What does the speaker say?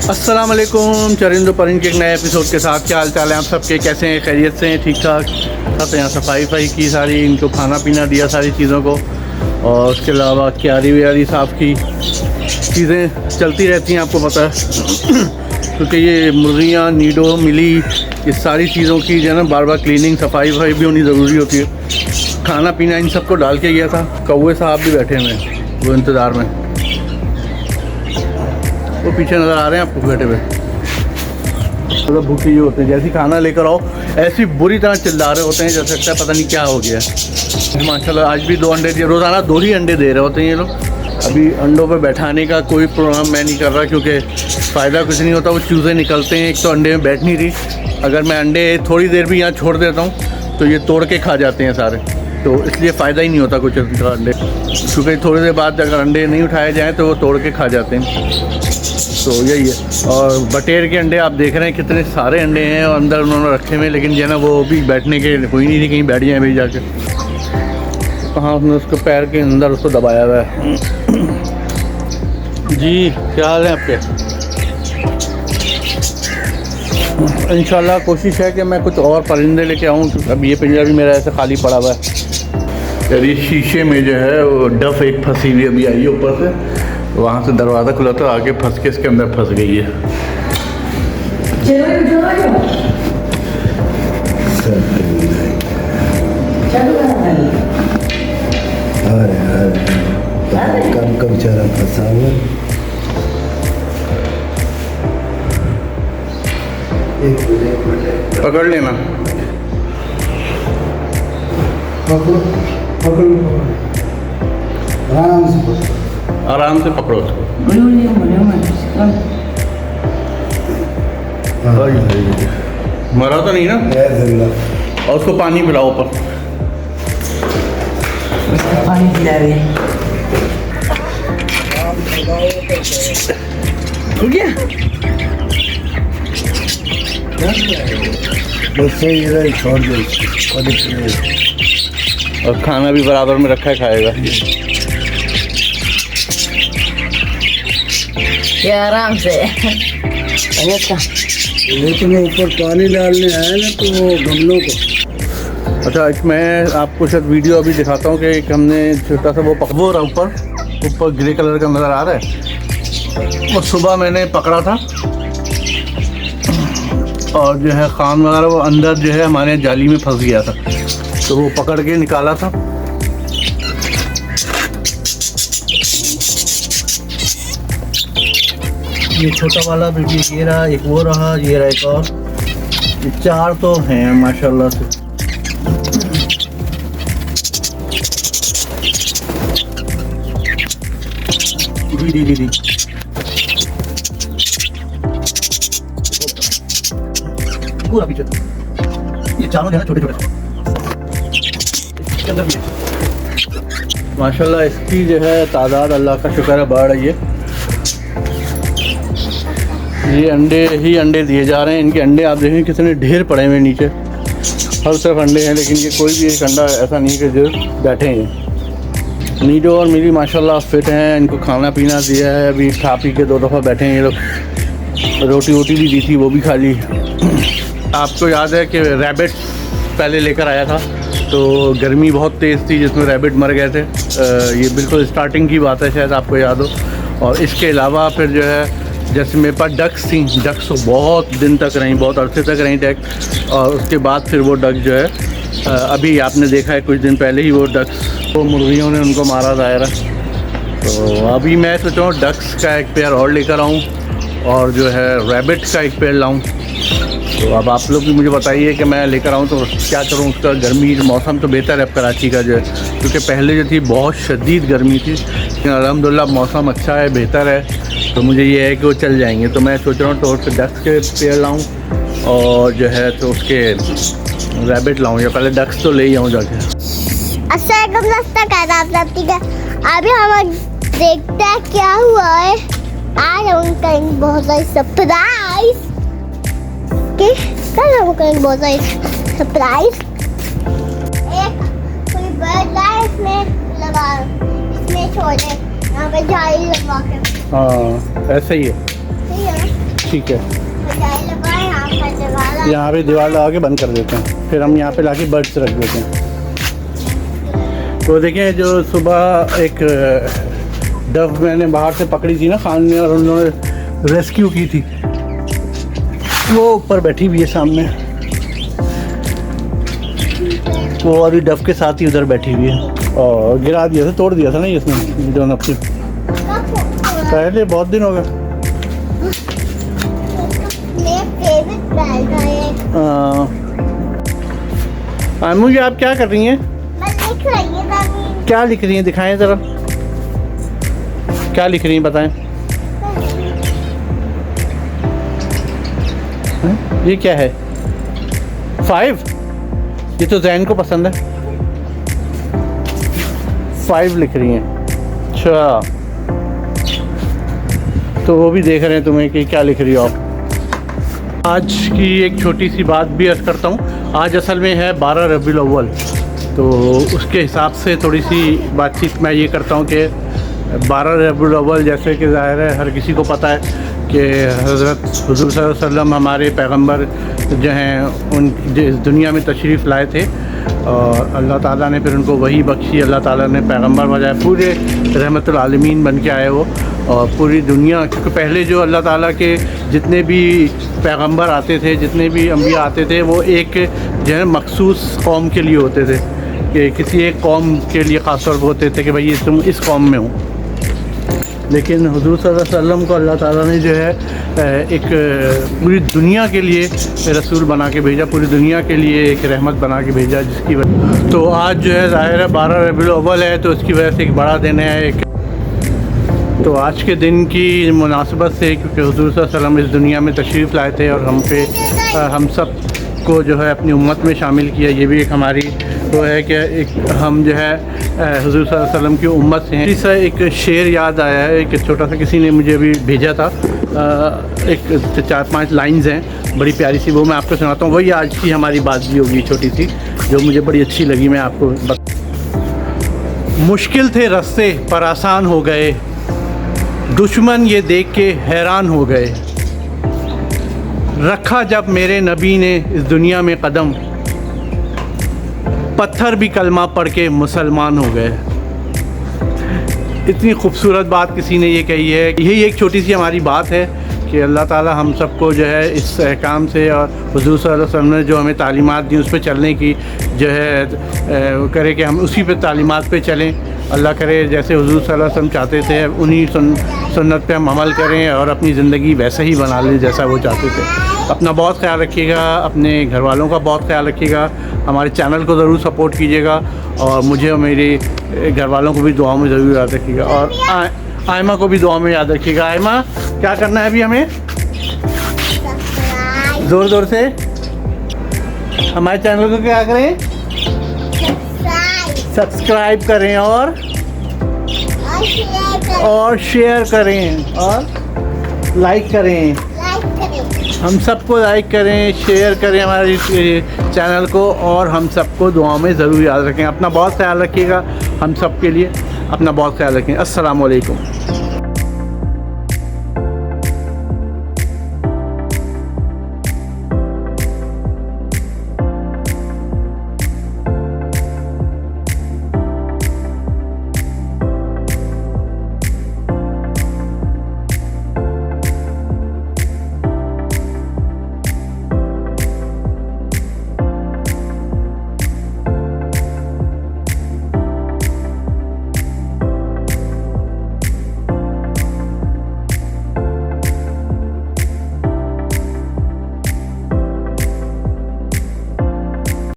अस्सलाम वालेकुम, चरिंदो परिंद के एक नए एपिसोड के साथ क्या हाल चाल है आप सबके, कैसे हैं, खैरियत से हैं, ठीक ठाक सब। यहाँ सफाई की सारी, इनको खाना पीना दिया सारी चीज़ों को, और उसके अलावा क्यारी व्यारी साफ़ की, चीज़ें चलती रहती हैं आपको पता है। क्योंकि ये मुर्गियाँ, नीडो, मिली, ये सारी चीज़ों की जो है ना बार बार क्लीनिंग सफाई भी होनी ज़रूरी होती है। खाना पीना इन सबको डाल के गया था। कौवे साहब भी बैठे हुए हैं वो इंतज़ार में, वो पीछे नज़र आ रहे हैं आपको बैठे हुए। मतलब भूखे ये होते हैं, जैसे खाना लेकर आओ ऐसी बुरी तरह चिल्ला रहे होते हैं जैसे लगता है पता नहीं क्या हो गया है। माशाल्लाह आज भी 2 अंडे दिए, रोज़ाना 2 ही अंडे दे रहे होते हैं ये लोग। अभी अंडों पे बैठाने का कोई प्रोग्राम मैं नहीं कर रहा क्योंकि फ़ायदा कुछ नहीं होता। वो चूज़े निकलते हैं, एक तो अंडे में बैठ नहीं रही। अगर मैं अंडे थोड़ी देर भी यहाँ छोड़ देता हूँ तो ये तोड़ के खा जाते हैं सारे, तो इसलिए फ़ायदा ही नहीं होता कुछ अंडे, क्योंकि थोड़ी देर बाद अगर अंडे नहीं उठाए जाएँ तो वो तोड़ के खा जाते हैं। तो यही है। और बटेर के अंडे आप देख रहे हैं कितने सारे अंडे हैं और अंदर उन्होंने रखे हुए, लेकिन जो है ना वो भी बैठने के कोई नहीं थी, कहीं बैठ जाए भाई जाके। कहाँ उसने उसको पैर के अंदर उसको दबाया हुआ है। जी क्या हाल है आपके? इंशाल्लाह कोशिश है कि मैं कुछ और परिंदे लेके आऊँ। अब ये पिंजरा भी मेरा ऐसे खाली पड़ा हुआ है। यार ये शीशे में जो है वो डफ एक फंसी हुई अभी आई है ऊपर से, वहाँ से दरवाज़ा खुला था, आगे फंस के इसके अंदर फंस गई है। कम कम चरा फंसा हुआ। पकड़ लेना, आराम से पकड़ो उसको। मरा तो नहीं ना? और उसको पानी पिलाओ ऊपर। पानी पिला रही है। हो गया? छोड़ दो और खाना भी बराबर में रखा है, खाएगा। ये आराम से। लेकिन ऊपर पानी डालने आया ना तो वो गमलों को। अच्छा मैं आपको शायद वीडियो अभी दिखाता हूँ कि हमने छोटा सा वो रहा ऊपर ग्रे कलर का नज़र आ रहा है। वो सुबह मैंने पकड़ा था और जो है खान वगैरह वो अंदर जो है हमारे जाली में फंस गया था, तो वो पकड़ के निकाला था। ये छोटा वाला बेबी ये रहा, एक वो रहा, ये रहा एक और, ये 4 तो हैं माशाल्लाह से। दी पूरा पीछे ये चारों जो है छोटे छोटे माशाल्लाह। इसकी जो है तादाद अल्लाह का शुक्र है बढ़ रही है। ये अंडे ही अंडे दिए जा रहे हैं। इनके अंडे आप देखें कितने ढेर पड़े हुए नीचे, हर तरफ अंडे हैं, लेकिन ये कोई भी एक अंडा ऐसा नहीं कि जो बैठे हैं। नीडो और मिली माशाल्लाह फिट हैं, इनको खाना पीना दिया है, अभी खा पी के 2 दफ़ा बैठे हैं ये लोग। रोटी वोटी भी दी थी, वो भी खा ली। आपको याद है कि रैबिट पहले लेकर आया था तो गर्मी बहुत तेज़ थी जिसमें रैबिट मर गए थे। ये बिल्कुल स्टार्टिंग की बात है, शायद आपको याद हो। और इसके अलावा फिर जो है जैसे मेरे पास डक्स थी, डक्स बहुत दिन तक रहीं, बहुत अरसे तक रहीं डक्स। और उसके बाद फिर वो डक जो है अभी आपने देखा है कुछ दिन पहले ही वो डक्स, वो मुर्गियों ने उनको मारा दायरा। तो अभी मैं सोच रहा हूँ डक्स का एक पेयर और लेकर आऊँ और जो है रैबिट का एक पेयर लाऊँ। तो अब आप लोग भी मुझे बताइए कि मैं लेकर आऊँ तो क्या करूँ। उसका गर्मी मौसम तो बेहतर है अब कराची का जो है, क्योंकि पहले जो थी बहुत शदीद गर्मी थी, लेकिन अल्हम्दुलिल्लाह मौसम अच्छा है, बेहतर है। तो मुझे ये है कि वो चल जाएंगे। तो मैं सोच रहा हूँ तो उसके डक्स के पेयर लाऊँ और जो है तो उसके रैबिट लाऊँ, या पहले डक्स तो ले ही आऊँ जाके। अभी हम देखते हैं क्या हुआ है। आज हम करेंगे बहुत सारी सरप्राइज। कल हम करेंगे बहुत सारी सरप्राइज। एक कोई बर्ड है इसमें लगा, इसमें छोड़े यहाँ पे जाली लगवा के। हाँ ऐसे ही है। सही है। ठीक है, बताइए लगाए यहाँ पर दीवार। यहाँ पे दीवार लगा के बंद कर देते हैं, फिर हम यहाँ पे लाके बर्ड्स रख देते हैं। तो देखिए जो सुबह एक डव मैंने बाहर से पकड़ी थी ना खान ने, और उन्होंने रेस्क्यू की थी, वो ऊपर बैठी हुई है सामने, वो अभी डव के साथ ही उधर बैठी हुई है। और गिरा दिया था, तोड़ दिया था ना ये इसने जो नफ्सी, पहले बहुत दिन हो गए। मेरा फेवरेट बैग है ये। आमू जी आप क्या कर रही हैं? मैं लिख रही हूँ दादी। क्या लिख रही हैं, दिखाएं ज़रा, क्या लिख रही हैं बताएं। ये क्या है? 5? ये तो जैन को पसंद है। 5 लिख रही हैं, अच्छा। तो वो भी देख रहे हैं तुम्हें कि क्या लिख रही हो आप। आज की एक छोटी सी बात भी अर्ज़ करता हूँ। आज असल में है 12 रबीउल अव्वल, तो उसके हिसाब से थोड़ी सी बातचीत मैं ये करता हूँ कि 12 रबीउल अव्वल जैसे कि ज़ाहिर है हर किसी को पता है कि हज़रत हुज़ूर सल्लल्लाहु अलैहि वसल्लम हमारे पैगंबर जो हैं उन इस दुनिया में तशरीफ़ लाए थे, और अल्लाह ताला ने फिर उनको वही बख्शी। अल्लाह ताला ने पैगंबर बजाय पूरे रहमतुल आलमीन बन के आए वो, और पूरी दुनिया, क्योंकि पहले जो अल्लाह ताला के जितने भी पैगंबर आते थे, जितने भी अंबिया आते थे, वो एक जो है मखसूस कौम के लिए होते थे, कि किसी एक कौम के लिए ख़ास तौर पर होते थे कि भाई तुम इस कौम में हो। लेकिन हुज़ूर सल्लल्लाहु अलैहि वसल्लम को अल्लाह ताला ने जो है एक पूरी दुनिया के लिए रसूल बना के भेजा, पूरी दुनिया के लिए एक रहमत बना के भेजा, जिसकी वजह तो आज जो है ज़ाहिर है 12 रबीउल अव्वल है, तो उसकी वजह से एक बड़ा दिन है। एक तो आज के दिन की मुनासबत से, क्योंकि हुज़ूर सल्लल्लाहु अलैहि वसल्लम इस दुनिया में तशरीफ़ लाए थे और हम सब को जो है अपनी उम्मत में शामिल किया, ये भी एक हमारी वो है कि एक हम जो है हुज़ूर सल्लल्लाहु अलैहि वसल्लम की उम्मत से हैं। इसी एक शेर याद आया है, एक छोटा सा किसी ने मुझे अभी भेजा था, एक 4-5 लाइंस हैं बड़ी प्यारी सी, वो मैं आपको सुनाता हूँ। वही आज की हमारी बात भी होगी छोटी सी, जो मुझे बड़ी अच्छी लगी, मैं आपको मुश्किल थे रास्ते पर आसान हो गए, दुश्मन ये देख के हैरान हो गए, रखा जब मेरे नबी ने इस दुनिया में कदम, पत्थर भी कलमा पढ़ के मुसलमान हो गए। इतनी खूबसूरत बात किसी ने ये कही है। यही एक छोटी सी हमारी बात है कि अल्लाह ताला हम सबको जो है इस काम से, और हुज़ूर सल्लल्लाहु अलैहि वसल्लम ने जो हमें तालीमात दी उस पर चलने की जो है करे कि हम उसी पे तालीमात पे चलें। अल्लाह करे जैसे हुज़ूर सल्लल्लाहु अलैहि वसल्लम चाहते थे उन्हीं सुन्नत पे हम अमल करें और अपनी ज़िंदगी वैसे ही बना लें जैसा वो चाहते थे। अपना बहुत ख्याल रखिएगा, अपने घर वालों का बहुत ख्याल रखिएगा, हमारे चैनल को ज़रूर सपोर्ट कीजिएगा, और मुझे और मेरे घर वालों को भी दुआ में ज़रूर याद रखिएगा, और आयमा को भी दुआ में याद रखिएगा। आयमा क्या करना है अभी हमें? ज़ोर ज़ोर से हमारे चैनल को क्या करें? सब्सक्राइब करें और शेयर करें और लाइक करें। हम सबको लाइक करें, शेयर करें हमारे चैनल को, और हम सबको दुआओं में ज़रूर याद रखें। अपना बहुत ख्याल रखिएगा, हम सब के लिए अपना बहुत ख्याल रखें। अस्सलाम वालेकुम।